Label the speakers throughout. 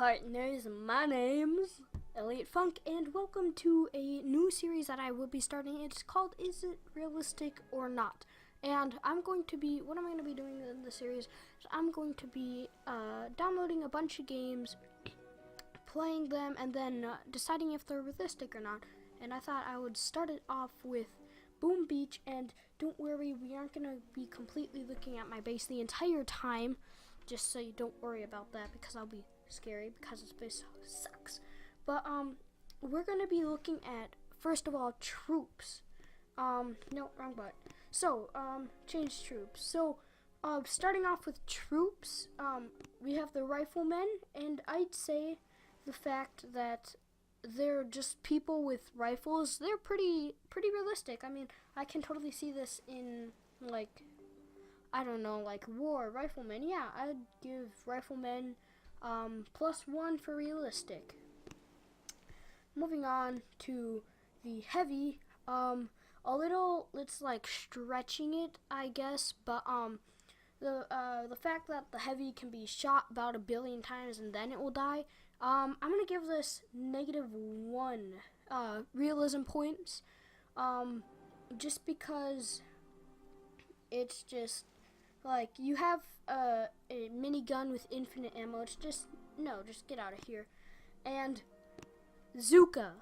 Speaker 1: partners, my name's Elliot Funk, and welcome to a new series that I will be starting. It's called Is It Realistic or Not? And what I'm going to be doing in the series is I'm going to be downloading a bunch of games, playing them, and then deciding if they're realistic or not. And I thought I would start it off with Boom Beach, and don't worry, we aren't going to be completely looking at my base the entire time, just so you don't worry about that, because I'll be scary because this base sucks. But we're going to be looking at, first of all, troops. No, wrong button. So, change troops. So, starting off with troops, we have the riflemen, and I'd say the fact that they're just people with rifles, they're pretty realistic. I mean, I can totally see this in, like, I don't know, like war, riflemen. Yeah, I'd give riflemen +1 for realistic. Moving on to the heavy, it's like stretching it, I guess, but the fact that the heavy can be shot about 1 billion times and then it will die, I'm gonna give this -1 realism points, just because it's just like you have a minigun with infinite ammo. It's just get out of here. And Zuka,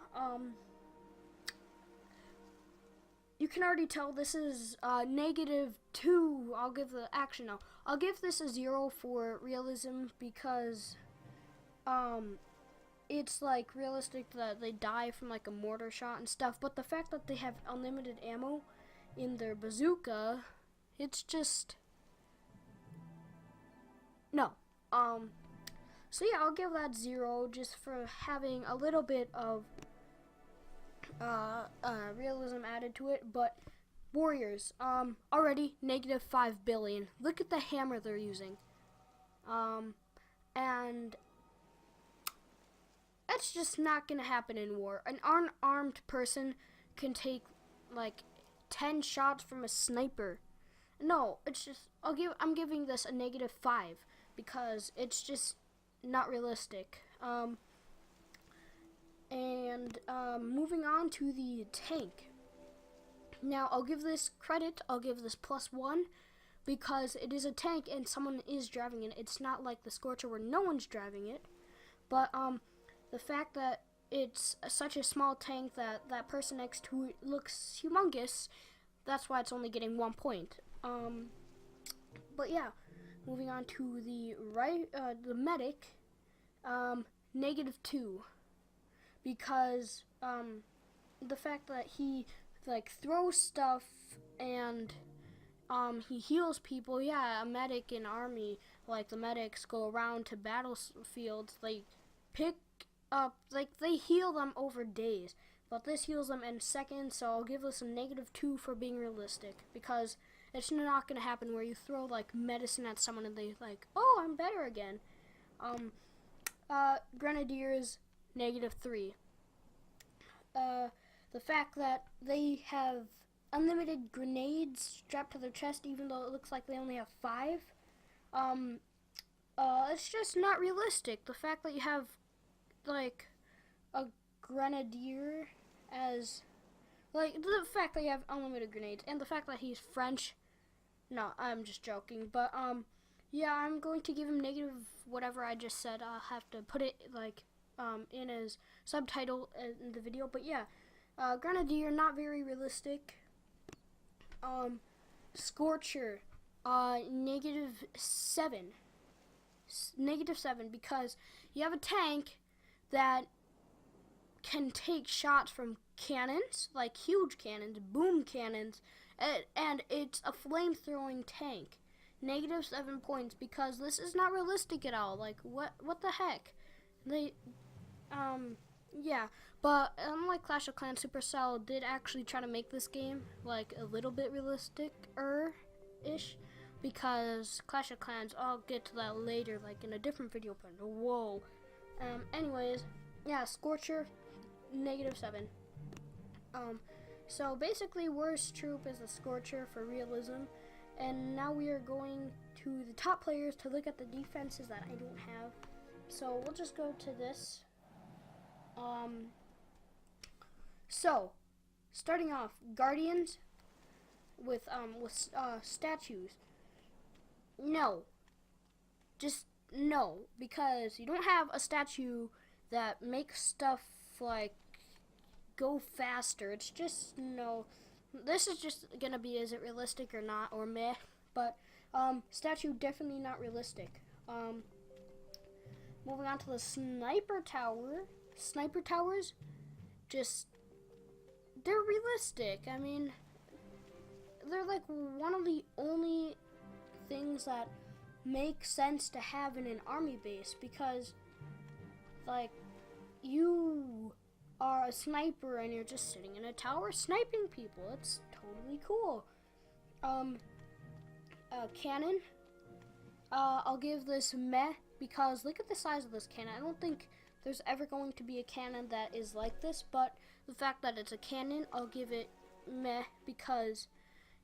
Speaker 1: you can already tell this is -2. I'll give this a 0 for realism, because it's like realistic that they die from like a mortar shot and stuff, but the fact that they have unlimited ammo in their bazooka, it's just no. So yeah, I'll give that 0 just for having a little bit of realism added to it. But warriors, already -5 billion. Look at the hammer they're using. And that's just not gonna happen in war. An unarmed person can take like 10 shots from a sniper. No, it's just I'm giving this a -5 because it's just not realistic. Moving on to the tank. Now, I'll give this credit. I'll give this +1 because it is a tank and someone is driving it. It's not like the Scorcher where no one's driving it. But the fact that it's such a small tank that that person next to it looks humongous, that's why it's only getting 1 point. But yeah, moving on to the medic, -2, because the fact that he like throws stuff and he heals people. Yeah, a medic in army, like the medics go around to battlefields, they pick up, like they heal them over days, but this heals them in seconds. So I'll give this a -2 for being realistic, because it's not gonna happen where you throw like medicine at someone and they like, oh, I'm better again. Grenadiers, -3. The fact that they have unlimited grenades strapped to their chest, even though it looks like they only have 5, it's just not realistic. The fact that you have like a grenadier as like the fact that you have unlimited grenades, and the fact that he's French. No, I'm just joking. But yeah, I'm going to give him whatever I just said. I'll have to put it like in as subtitle in the video. But yeah, Grenadier, not very realistic. Scorcher, -7. -7 because you have a tank that can take shots from cannons, like huge cannons, boom cannons, and it's a flame-throwing tank. -7 points because this is not realistic at all. Like, what the heck? Yeah, but unlike Clash of Clans, Supercell did actually try to make this game like a little bit realistic-ish, because Clash of Clans, I'll get to that later, like in a different video, but whoa. Anyways, yeah, Scorcher, -7. So basically, worst troop is the Scorcher for realism. And now we are going to the top players to look at the defenses that I don't have. so we'll just go to this. So starting off, Guardians with statues. No, just no, because you don't have a statue that makes stuff like go faster. It's just no. This is just gonna be, is it realistic or not, or meh? But statue definitely not realistic. Moving on to the sniper tower. Sniper towers, just they're realistic. I mean, they're like one of the only things that make sense to have in an army base, because like you are a sniper and you're just sitting in a tower sniping people. It's totally cool. Cannon, I'll give this meh, because look at the size of this cannon. I don't think there's ever going to be a cannon that is like this, but the fact that it's a cannon, I'll give it meh, because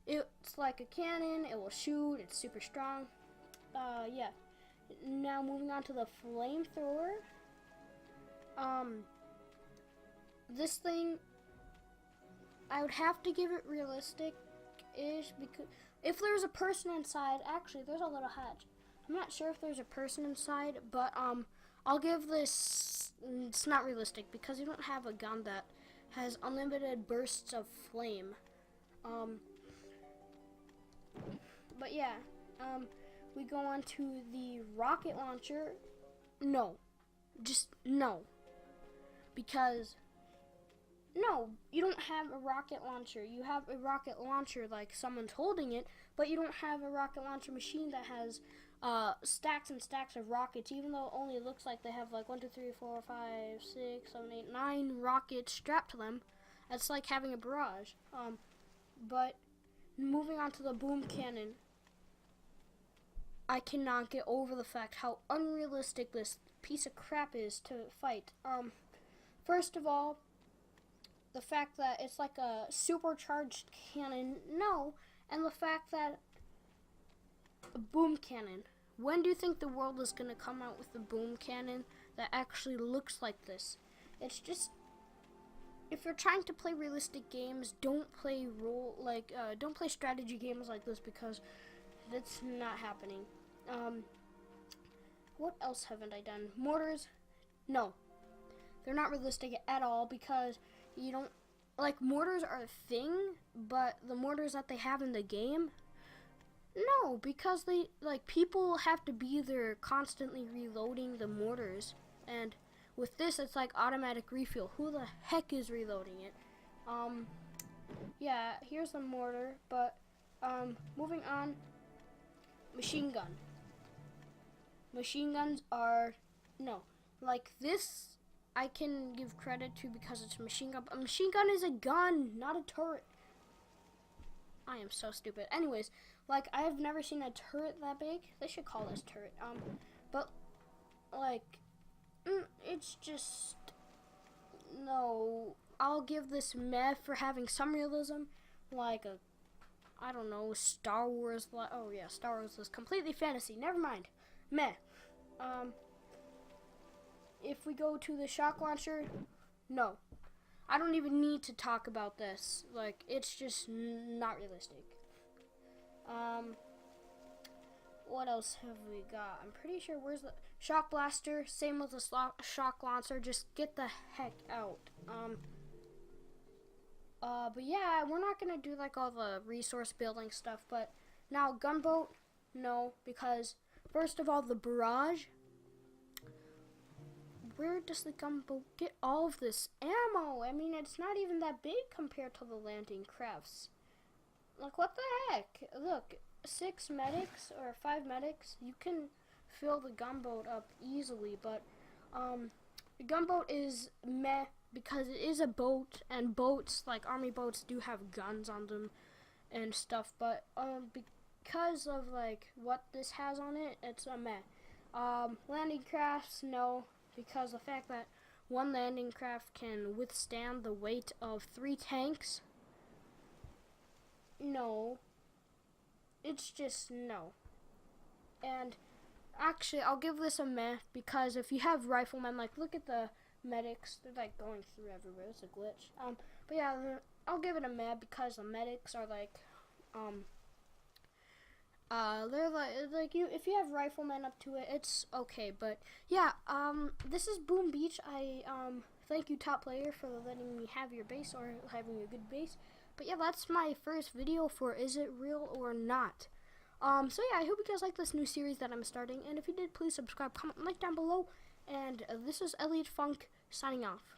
Speaker 1: it's like a cannon, it will shoot, it's super strong. Yeah. Now moving on to the flamethrower. This thing, I would have to give it realistic-ish, because if there's a person inside, actually there's a little hatch. I'm not sure if there's a person inside, but I'll give this, it's not realistic because you don't have a gun that has unlimited bursts of flame. But yeah, we go on to the rocket launcher. No, just no, because no, you don't have a rocket launcher. You have a rocket launcher like someone's holding it, but you don't have a rocket launcher machine that has stacks and stacks of rockets, even though it only looks like they have like 1, 2, 3, 4, 5, 6, 7, 8, 9 rockets strapped to them. It's like having a barrage. But moving on to the boom cannon, I cannot get over the fact how unrealistic this piece of crap is to fight. First of all, the fact that it's like a supercharged cannon, no, and the fact that a boom cannon. When do you think the world is going to come out with a boom cannon that actually looks like this? It's just, if you're trying to play realistic games, don't play don't play strategy games like this, because that's not happening. What else haven't I done? Mortars, no, they're not realistic at all, because you don't, like, mortars are a thing, but the mortars that they have in the game, no, because they, like, people have to be there constantly reloading the mortars, and with this it's like automatic refuel. Who the heck is reloading it? Yeah, here's the mortar, but moving on, machine gun. Machine guns are, no, like this I can give credit to because it's a machine gun. A machine gun is a gun, not a turret. I am so stupid. Anyways, like, I have never seen a turret that big. They should call this turret. But like, it's just, no. I'll give this meh for having some realism, like a, I don't know, Star Wars. Oh yeah, Star Wars is completely fantasy. Never mind. Meh. If we go to the shock launcher, no. I don't even need to talk about this. Like, it's just not realistic. What else have we got? I'm pretty sure, where's the shock blaster? Same with the shock launcher. Just get the heck out. But yeah, we're not gonna do like all the resource building stuff. But now gunboat, no, because first of all, the barrage. Where does the gunboat get all of this ammo? I mean, it's not even that big compared to the landing crafts. Like, what the heck? Look, 6 medics or 5 medics, you can fill the gunboat up easily, but the gunboat is meh because it is a boat, and boats, like army boats, do have guns on them and stuff, but because of like what this has on it, it's a meh. Landing crafts, no, because the fact that one landing craft can withstand the weight of 3 tanks, no, it's just no. And Actually, I'll give this a meh because if you have riflemen, like look at the medics, they're like going through everywhere. It's a glitch. But yeah, I'll give it a meh because the medics are like, they're like you. If you have riflemen up to it, it's okay. But yeah, this is Boom Beach. I thank you, top player, for letting me have your base or having a good base. But yeah, that's my first video for Is It Real or Not. So yeah, I hope you guys like this new series that I'm starting, and if you did, please subscribe, comment, like down below, and this is Elliot Funk signing off.